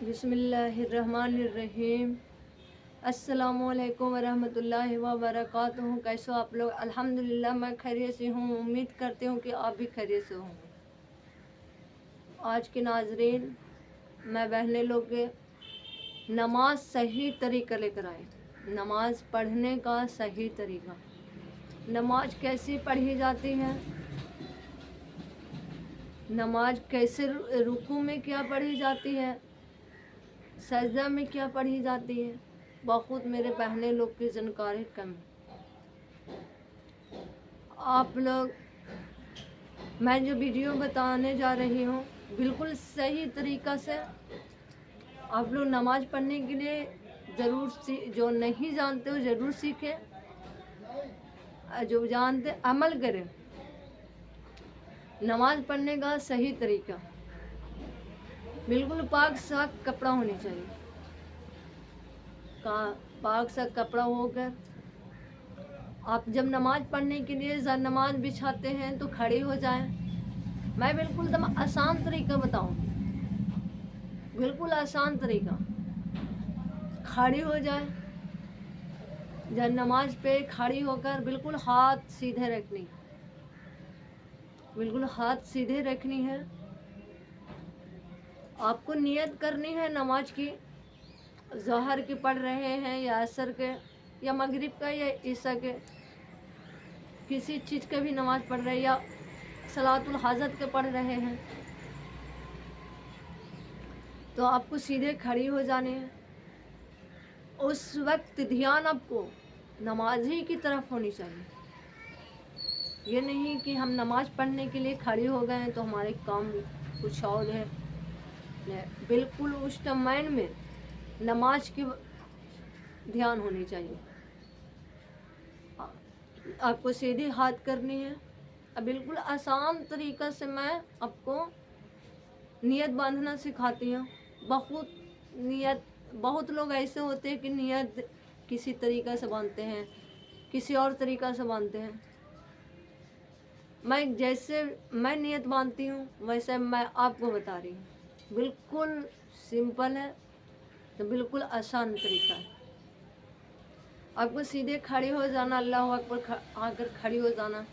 बिस्मिल्लाहिर्रहमानिर्रहीम। अस्सलामुअलैकुम वरहमतुल्लाहि वबरकातुहू। कैसे हो आप लोग? अल्हम्दुलिल्लाह मैं खैरियत से हूँ। उम्मीद करती हूँ कि आप भी खैरियत से होंगे। आज के नाजरीन, मैं बहने लोग के नमाज सही तरीका लेकर आई। नमाज पढ़ने का सही तरीका। नमाज कैसे पढ़ी जाती है, नमाज कैसे रुकू में क्या पढ़ी जाती है, सजदा में क्या पढ़ी जाती है, बहुत मेरे बहने लोग की जानकारी कम है। आप लोग, मैं जो वीडियो बताने जा रही हूँ बिल्कुल सही तरीका से आप लोग नमाज पढ़ने के लिए ज़रूर जो नहीं जानते हो ज़रूर सीखें, जो जानते अमल करें। नमाज पढ़ने का सही तरीका, बिल्कुल पाक साफ कपड़ा होनी चाहिए। पाक साफ कपड़ा होकर आप जब नमाज पढ़ने के लिए नमाज बिछाते हैं तो खड़े हो जाएं। मैं बिल्कुल एकदम आसान तरीका बताऊंगी, बिल्कुल आसान तरीका। खड़ी हो जाए, जब नमाज पे खड़ी होकर बिल्कुल हाथ सीधे रखनी, बिल्कुल हाथ सीधे रखनी है। आपको नियत करनी है नमाज की, ज़ोहर की पढ़ रहे हैं या असर के या मगरिब का या ईशा के, किसी चीज़ के भी नमाज पढ़ रहे हैं या सलातुल हाजत के पढ़ रहे हैं, तो आपको सीधे खड़ी हो जाने हैं। उस वक्त ध्यान आपको नमाजी की तरफ होनी चाहिए। ये नहीं कि हम नमाज पढ़ने के लिए खड़े हो गए हैं तो हमारे काम कुछ और है। बिल्कुल उस टाइम में नमाज की ध्यान होनी चाहिए। आपको सीधे हाथ करनी है। अब बिल्कुल आसान तरीका से मैं आपको नियत बांधना सिखाती हूँ। बहुत लोग ऐसे होते हैं कि नियत किसी तरीका से बांधते हैं, किसी और तरीका से बांधते हैं। मैं जैसे मैं नियत बांधती हूँ वैसे मैं आपको बता रही हूँ। बिल्कुल सिंपल है, तो बिल्कुल आसान तरीका है। आपको सीधे खड़े हो जाना, अल्लाह अकबर आकर खड़ी हो जाना।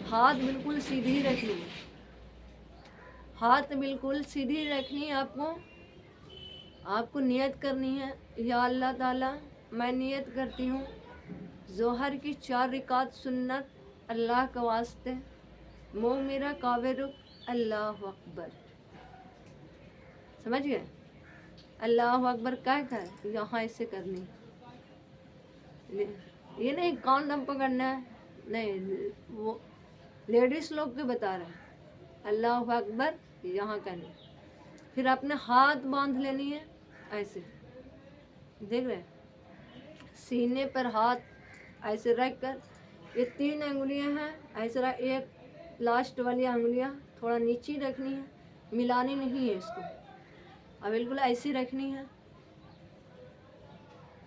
हाथ बिल्कुल सीधी रखनी है, हाथ बिल्कुल सीधी रखनी है। आपको नियत करनी है, या अल्लाह ताला मैं नियत करती हूँ ज़ोहर की 4 रिकात सुन्नत अल्लाह के वास्ते, मुँह मेरा कावे रुख, अल्लाह अकबर। समझ गए? अल्लाह अकबर कह कर यहाँ ऐसे करनी, ये नहीं कान दम पकड़ना है, नहीं, वो लेडीज़ लोग के बता रहे हैं। अल्लाह अकबर यहाँ करनी, फिर अपने हाथ बांध लेनी है ऐसे, देख रहे हैं? सीने पर हाथ ऐसे रख कर, ये 3 अंगुलियां हैं ऐसे रख, एक लास्ट वाली अंगुलियां थोड़ा नीचे रखनी है, मिलानी नहीं है इसको, और बिल्कुल ऐसी रखनी है।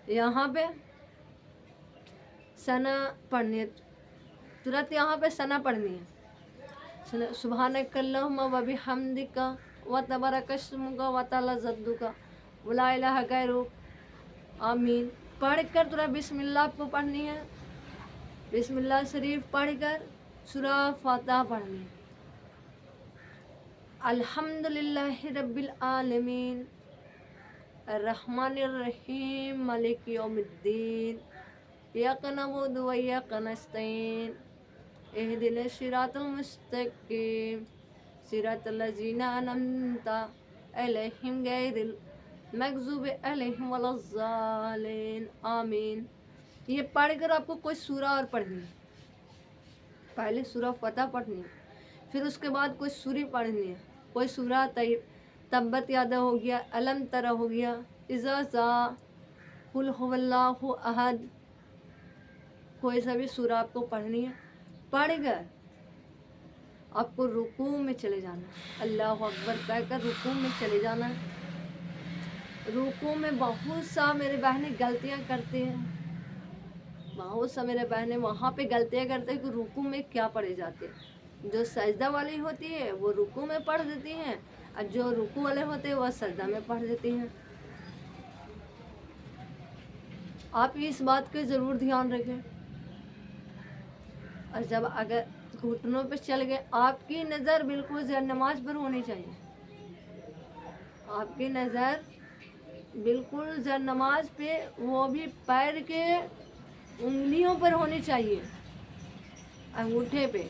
यहाँ पे सना पढ़नी है, तुरंत यहाँ पे सना पढ़नी है। सुब्हानकल्लाहुम्मा व बिहम्दिका व तबारक अस्मुका व तआला जद्दुका व ला इलाहा गैरुक, आमीन। पढ़कर तुरंत बिस्मिल्लाह आपको पढ़नी है। बिस्मिल्लाह शरीफ पढ़कर सूरह फातिहा पढ़नी है। अल्हम्दुलिल्लाहि रब्बिल आलमीन अर्रहमानिर रहीम मालिक यौमिद्दीन इय्याका नअबुदु व इय्याका नस्तईन इहदिनस सिरातल मुस्तकीम सिरातल लज़ीना अनअमता अलैहिम गैरिल मग़ज़ूबि अलैहिम वलज़्ज़ालिन, आमीन। ये पढ़कर आपको कोई सूरा और पढ़नी है। पहले सूरा फतह पढ़नी है, फिर उसके बाद कोई सूरी पढ़नी है। कोई सूरा तब्बत यादा हो गया, अलम तरा हो गया, इज़ा ज़ा, कुल हुवल्लाहु अहद, कोई सा भी सूरा आपको पढ़नी है। पढ़कर आपको रुकू में चले जाना, अल्लाह अकबर कहकर रुकू में चले जाना। रुकू में बहुत सा मेरे बहनें गलतियाँ करते हैं, बहुत सा मेरे बहनें वहाँ पे गलतियाँ करते हैं कि रुकू में क्या पढ़े जाते हैं। जो सजदा वाली होती है वो रुकू में पढ़ देती हैं, और जो रुकू वाले होते हैं वह सजदा में पढ़ देती हैं। आप इस बात को ज़रूर ध्यान रखें। और जब अगर घुटनों पे चल गए, आपकी नज़र बिल्कुल नमाज पर होनी चाहिए। आपकी नज़र बिल्कुल नमाज पे, वो भी पैर के उंगलियों पर होनी चाहिए, अंगूठे पे।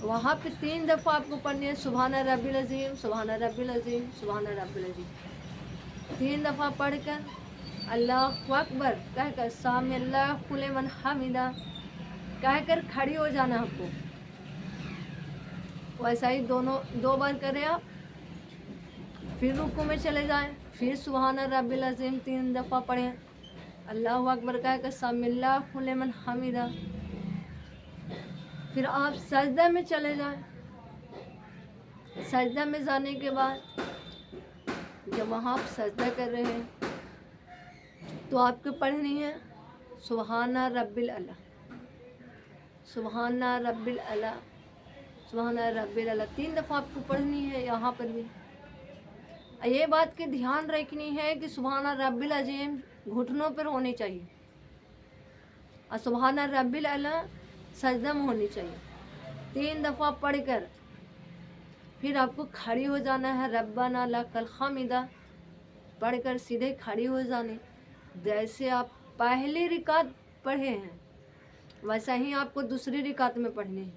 वहाँ पे 3 दफ़ा आपको पढ़नी है, सुभान रब्बिल अज़ीम, सुभान रब्बिल अज़ीम, सुभान रब्बिल अज़ीम। 3 दफ़ा पढ़कर अल्लाहु अकबर कहकर सामी अल्लाहु लिमन हमिदा कहकर खड़ी हो जाना आपको। वैसा ही 2 बार करें आप। फिर रुकू में चले जाएं, फिर सुभान रब्बिल अज़ीम 3 दफ़ा पढ़ें, अल्लाहु अकबर कहकर सामी अल्लाहु लिमन हमिदा। फिर आप सजदा में चले जाएं। सजदा में जाने के बाद जब वहाँ आप सजदा कर रहे हैं तो आपको पढ़नी है सुभान रब्बिल अला, सुभान रब्बिल अला, सुभान रब्बिल अला। 3 दफ़ा आपको पढ़नी है यहाँ पर भी। ये बात की ध्यान रखनी है कि सुभान रब्बिल अज़ीम घुटनों पर होनी चाहिए और सुभान रब्बिल अला सजदा में होनी चाहिए। 3 दफ़ा पढ़कर फिर आपको खड़ी हो जाना है, रब्बना लकल हमिदा पढ़कर सीधे खड़ी हो जाने। जैसे आप पहली रिकात पढ़े हैं वैसा ही आपको दूसरी रिकात में पढ़नी है।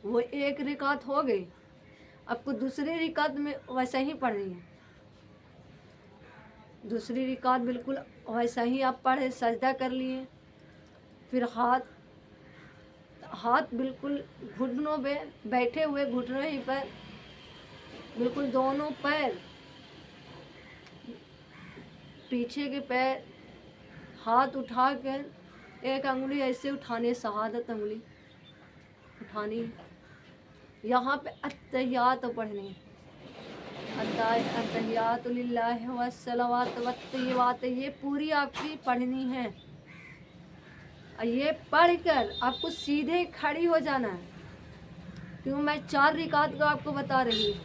वो 1 रिकात हो गई, आपको दूसरी रिकात में वैसा ही पढ़नी है। दूसरी रिकात बिल्कुल वैसा ही आप पढ़े, सजदा कर लिए। फिर हाथ बिल्कुल घुटनों पे बैठे हुए, घुटनों ही पर बिल्कुल दोनों पैर, पीछे के पैर, हाथ उठा कर 1 अंगुली ऐसे उठानी है, शहादत अंगुली उठानी है। यहाँ पे अत्तहियात पढ़नी है, अत्तहियातु लिल्लाहि वस्सलावातु वत्तय्यिबात, ये पूरी आपकी पढ़नी है। और ये पढ़कर आपको सीधे खड़ी हो जाना है, क्यों मैं 4 रिकात का आपको बता रही हूँ।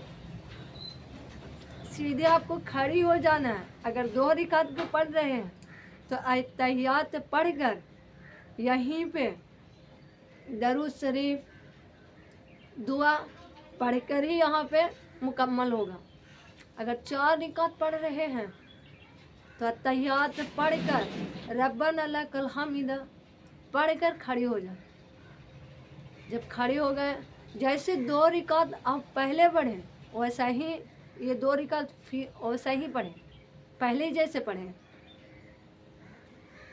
सीधे आपको खड़ी हो जाना है। अगर 2 रिकात को पढ़ रहे हैं तो अत्तहियात पढ़कर यहीं पे दरूद शरीफ दुआ पढ़कर ही यहाँ पे मुकम्मल होगा। अगर 4 रिकात पढ़ रहे हैं तो अत्तहियात पढ़कर रब्बना लकल हमिदा पढ़कर खड़ी हो जाए। जब खड़े हो गए, जैसे 2 रिकात आप पहले पढ़े वैसा ही ये 2 रिकात फिर वैसा ही पढ़े, पहले ही जैसे पढ़े।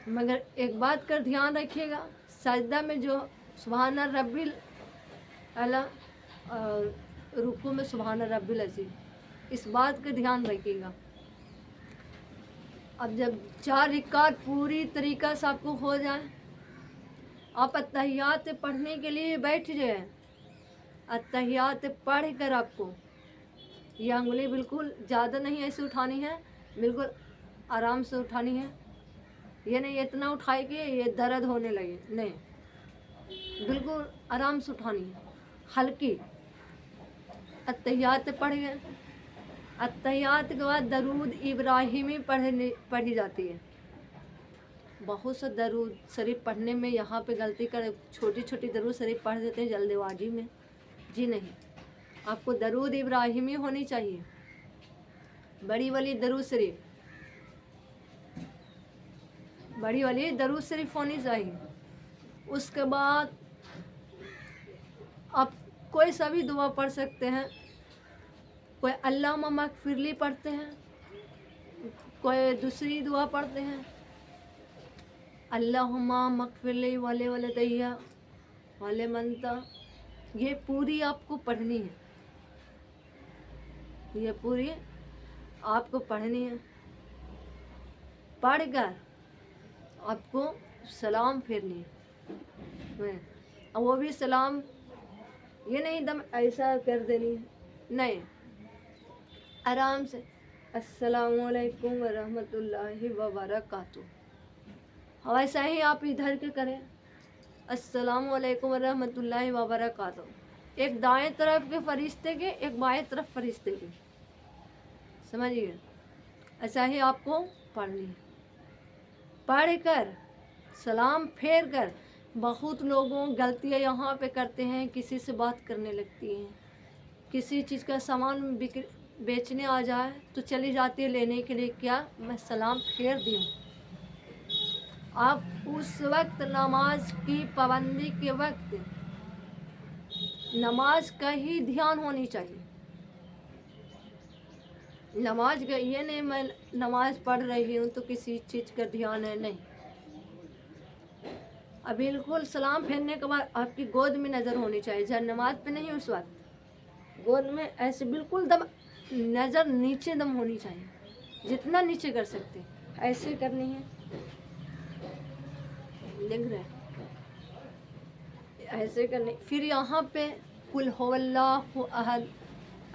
मगर एक बात का ध्यान रखिएगा, सजदा में जो सुभान रब्बिल अला और रुकू में सुभान रब्बिल अज़ीम, इस बात का ध्यान रखिएगा। अब जब 4 रिकात पूरी तरीक़ा से आपको हो जाए, आप अत्तहियात पढ़ने के लिए बैठ जाए। अत्तहियात पढ़ कर आपको ये अंगुली बिल्कुल ज़्यादा नहीं ऐसे उठानी है, बिल्कुल आराम से उठानी है। ये नहीं इतना उठाए कि ये दर्द होने लगे, नहीं, बिल्कुल आराम से उठानी है, हल्की। अत्तहियात पढ़ गए, अत्तहियात के बाद दरूद इब्राहिमी पढ़ी जाती है। बहुत सा दरूद शरीफ पढ़ने में यहाँ पे गलती कर, छोटी छोटी दरूद शरीफ पढ़ देते हैं जल्दबाजी में। जी नहीं, आपको दरूद इब्राहिमी होनी चाहिए, बड़ी वाली दरूद शरीफ, बड़ी वाली दरूद शरीफ होनी चाहिए। उसके बाद आप कोई सा भी दुआ पढ़ सकते हैं। कोई अल्लाहुम्मा मगफिरली पढ़ते हैं, कोई दूसरी दुआ पढ़ते हैं, अल्लाहुम्मा मगफिरली वाले वाले दैया वाले मनता। ये पूरी आपको पढ़नी है, ये पूरी आपको पढ़नी है। पढ़कर आपको सलाम फेरनी है, और वो भी सलाम ये नहीं एकदम ऐसा कर देनी है, नहीं, आराम से अस्सलामु अलैकुम व रहमतुल्लाहि व बरकातुहू। वैसा ही आप इधर के करें, अस्सलामु अलैकुम व रहमतुल्लाहि व बरकातुहू। ایک دائیں طرف کے فرشتے کے، ایک بائیں طرف فرشتے کے، سمجھیے، ایسا ہی آپ کو پڑھنی ہے۔ پڑھ کر سلام پھیر کر، بہت لوگوں غلطیاں یہاں پہ کرتے ہیں، کسی سے بات کرنے لگتی ہیں، کسی چیز کا سامان بیچنے آ جائے تو چلی جاتی ہے لینے کے لیے، کیا میں سلام پھیر دی ہوں۔ آپ اس وقت نماز کی پابندی کے وقت نماز کا ہی دھیان ہونی چاہیے۔ نماز کا یہ نہیں میں نماز پڑھ رہی ہوں تو کسی چیز کا دھیان ہے، نہیں۔ اب بالکل سلام پھیرنے کے بعد آپ کی گود میں نظر ہونی چاہیے، جب نماز پہ نہیں اس وقت گود میں ایسے بالکل دم نظر نیچے دم ہونی چاہیے، جتنا نیچے کر سکتے ایسے کرنی ہے، دیکھ رہے ایسے کرنی۔ پھر یہاں پہ قل هو اللہ احد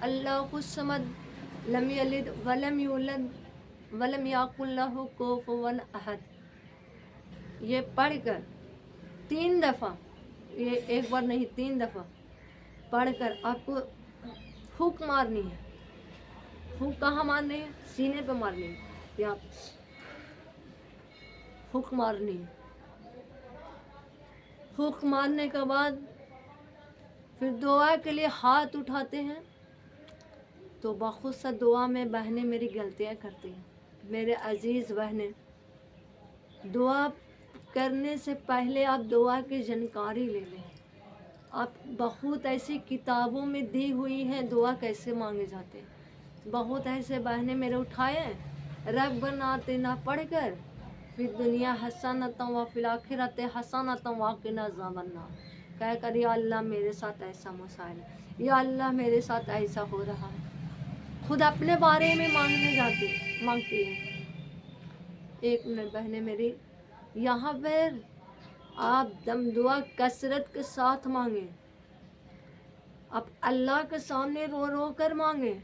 اللہ الصمد لم یلد ولم یولد ولم یکن لہ کفوا احد، یہ پڑھ کر 3 دفعہ، یہ ایک بار نہیں 3 دفعہ پڑھ کر آپ کو پھونک مارنی ہے۔ پھونک کہاں مارنی ہے؟ سینے پہ مارنی ہے، یہاں پھونک مارنی ہے۔ پھونک مارنے کے بعد پھر دعا کے لیے ہاتھ اٹھاتے ہیں، تو بہت سا دعا میں بہنیں میری غلطیاں کرتی ہیں۔ میرے عزیز بہنیں، دعا کرنے سے پہلے آپ دعا کی جانکاری لے لیں۔ آپ بہت ایسی کتابوں میں دی ہوئی ہیں دعا کیسے مانگے جاتے ہیں۔ بہت ایسے بہنیں میرے اٹھائے ہیں، ربنا آتنا پڑھ کر پھر دنیا حسنۃ وفی الآخرۃ حسنۃ وقنا عذاب النار کہہ کر یا اللہ میرے ساتھ ایسا مسائل ہے، یا اللہ میرے ساتھ ایسا ہو رہا ہے، خود اپنے بارے میں مانگتی ہیں۔ ایک منٹ بہنیں میری، یہاں پر آپ دم دعا کثرت کے ساتھ مانگیں، آپ اللہ کے سامنے رو رو کر مانگیں۔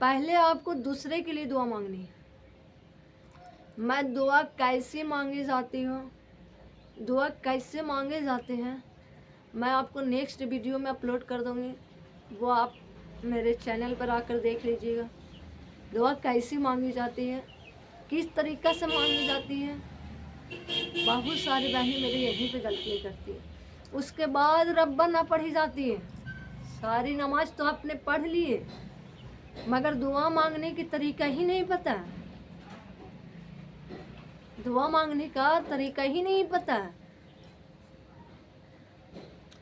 پہلے آپ کو دوسرے کے لیے دعا مانگنی ہے۔ میں دعا کیسے مانگی جاتی ہوں، دعا کیسے مانگے جاتے ہیں، میں آپ کو نیکسٹ ویڈیو میں اپلوڈ کر دوں گی، وہ آپ میرے چینل پر آ کر دیکھ لیجیے گا۔ دعا کیسی مانگی جاتی ہے، کس طریقہ سے مانگی جاتی ہے۔ بہت ساری بہنیں میرے یہیں پہ غلطیاں کرتی ہیں۔ اس کے بعد ربنا پڑھی جاتی ہے۔ ساری نماز تو آپ نے پڑھ لی ہے، مگر دعا مانگنے کی طریقہ ہی نہیں پتہ، دعا مانگنے کا طریقہ ہی نہیں پتہ۔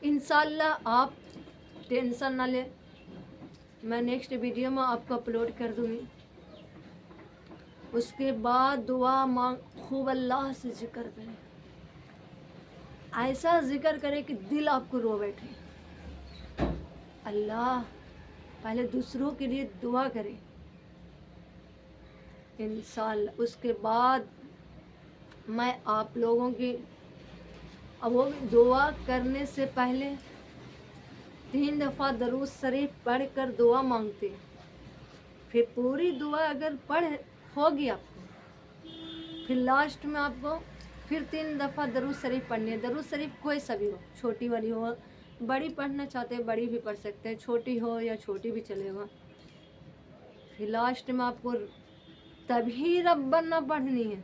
انشاءاللہ آپ ٹینشن نہ لیں، میں نیکسٹ ویڈیو میں آپ کو اپلوڈ کر دوں گی۔ اس کے بعد دعا مانگ خوب اللہ سے ذکر کریں، ایسا ذکر کرے کہ دل آپ کو رو بیٹھے۔ اللہ پہلے دوسروں کے لیے دعا کرے انشاءاللہ۔ اس کے بعد میں آپ لوگوں کی وہ دعا کرنے سے پہلے 3 دفعہ درود شریف پڑھ کر دعا مانگتے، پھر پوری دعا اگر پڑھ ہوگی آپ کو، پھر لاسٹ میں آپ کو پھر 3 دفعہ درود شریف پڑھنی ہے۔ درود شریف کوئی سا بھی ہو، چھوٹی والی ہو، بڑی پڑھنا چاہتے ہیں بڑی بھی پڑھ سکتے ہیں، چھوٹی ہو یا چھوٹی بھی چلے گا۔ پھر لاسٹ میں آپ کو تبھی ربنا پڑھنی ہے،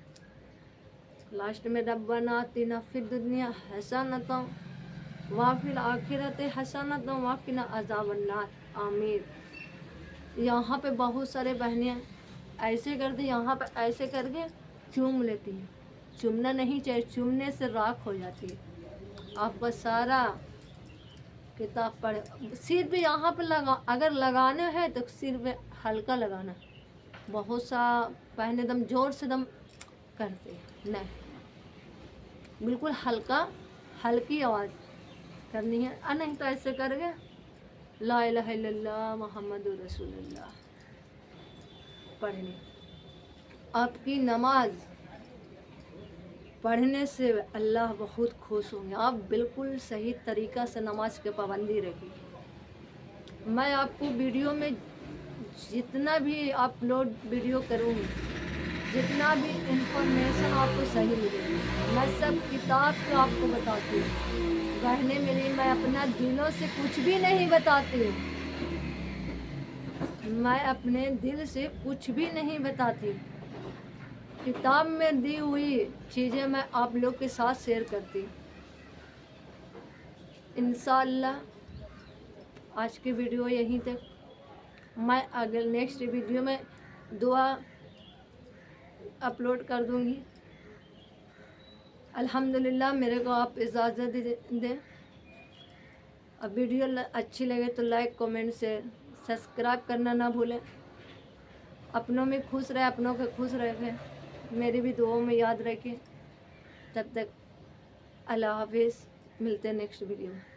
لاسٹ میں ربنا آتنا فی الدنیا حسنۃ وفی الآخرۃ حسنۃ وقنا عذاب النار، آمین۔ یہاں پہ بہت سارے بہنیں ایسے کرتی، یہاں پہ ایسے کر کے چوم لیتی ہیں۔ چومنا نہیں چاہیے، چومنے سے راکھ ہو جاتی ہے۔ آپ کا سارا کتاب پڑھے، سر پہ یہاں پہ اگر لگانا ہے تو سر پہ ہلکا لگانا، بہت سا بہنیں دم زور سے دم کرتے نہیں، بالکل ہلکی آواز کرنی ہے، اور نہیں تو ایسے کر کے لا الہ الا اللہ محمد رسول اللہ پڑھنی۔ آپ کی نماز پڑھنے سے اللہ بہت خوش ہوں گے، آپ بالکل صحیح طریقہ سے نماز کی پابندی رکھیں۔ میں آپ کو ویڈیو میں جتنا بھی اپلوڈ ویڈیو کروں گی، جتنا بھی انفارمیشن آپ کو صحیح ملے گی، میں سب کتاب کو آپ کو بتاتی ہوں، کہنے ملی میں اپنا دلوں سے کچھ بھی نہیں بتاتی ہوں، میں اپنے دل سے کچھ بھی نہیں بتاتی، کتاب میں دی ہوئی چیزیں میں آپ لوگ کے ساتھ شیئر کرتی ہوں۔ انشاءاللہ آج کی ویڈیو یہیں تک، میں اگر نیکسٹ ویڈیو میں دعا اپلوڈ کر دوں گی۔ الحمدللہ میرے کو آپ اجازت دیں، اب ویڈیو اچھی لگے تو لائک کمنٹ سے سبسکرائب کرنا نہ بھولیں۔ اپنوں میں خوش رہے، اپنوں کے خوش رکھیں، میری بھی دعاؤں میں یاد رکھیں۔ تب تک اللہ حافظ، ملتے ہیں نیکسٹ ویڈیو میں۔